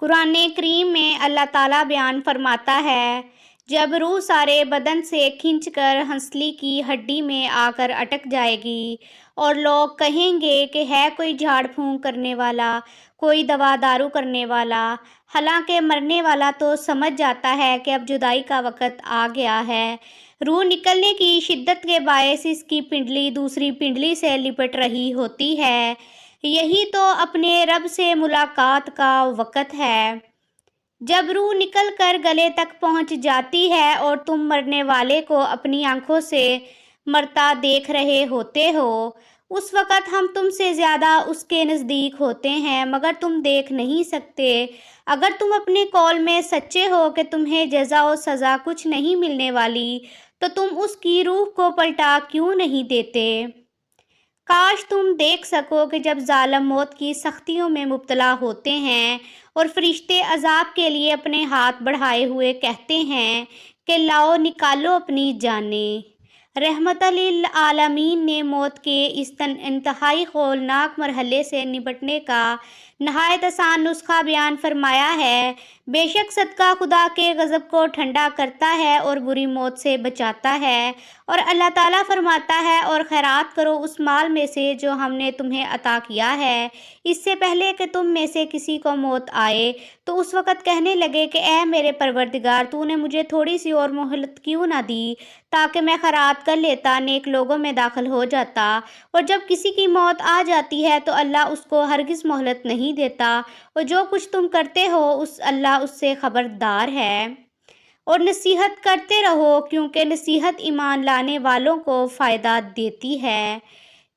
قرآن کریم میں اللہ تعالیٰ بیان فرماتا ہے، جب روح سارے بدن سے کھنچ کر ہنسلی کی ہڈی میں آ کر اٹک جائے گی اور لوگ کہیں گے کہ ہے کوئی جھاڑ پھونک کرنے والا، کوئی دوا دارو کرنے والا، حالانکہ مرنے والا تو سمجھ جاتا ہے کہ اب جدائی کا وقت آ گیا ہے۔ روح نکلنے کی شدت کے باعث اس کی پنڈلی دوسری پنڈلی سے لپٹ رہی ہوتی ہے۔ یہی تو اپنے رب سے ملاقات کا وقت ہے۔ جب روح نکل کر گلے تک پہنچ جاتی ہے اور تم مرنے والے کو اپنی آنکھوں سے مرتا دیکھ رہے ہوتے ہو، اس وقت ہم تم سے زیادہ اس کے نزدیک ہوتے ہیں مگر تم دیکھ نہیں سکتے۔ اگر تم اپنے قول میں سچے ہو کہ تمہیں جزا و سزا کچھ نہیں ملنے والی، تو تم اس کی روح کو پلٹا کیوں نہیں دیتے؟ کاش تم دیکھ سکو کہ جب ظالم موت کی سختیوں میں مبتلا ہوتے ہیں اور فرشتے عذاب کے لیے اپنے ہاتھ بڑھائے ہوئے کہتے ہیں کہ لاؤ نکالو اپنی جانیں۔ رحمت للعالمین نے موت کے اس انتہائی ہولناک مرحلے سے نپٹنے کا نہایت آسان نسخہ بیان فرمایا ہے۔ بے شک صدقہ خدا کے غضب کو ٹھنڈا کرتا ہے اور بری موت سے بچاتا ہے، اور اللہ تعالیٰ فرماتا ہے اور خیرات کرو اس مال میں سے جو ہم نے تمہیں عطا کیا ہے، اس سے پہلے کہ تم میں سے کسی کو موت آئے تو اس وقت کہنے لگے کہ اے میرے پروردگار، تو نے مجھے تھوڑی سی اور مہلت کیوں نہ دی تاکہ میں خیرات کر لیتا، نیک لوگوں میں داخل ہو جاتا۔ اور جب کسی کی موت آ جاتی ہے تو اللہ اس کو ہرگز مہلت نہیں دیتا، اور جو کچھ تم کرتے ہو اللہ اس سے خبردار ہے۔ اور نصیحت کرتے رہو کیونکہ نصیحت ایمان لانے والوں کو فائدہ دیتی ہے۔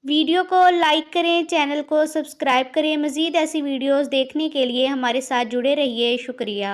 ویڈیو کو لائک کریں، چینل کو سبسکرائب کریں۔ مزید ایسی ویڈیوز دیکھنے کے لیے ہمارے ساتھ جڑے رہیے۔ شکریہ۔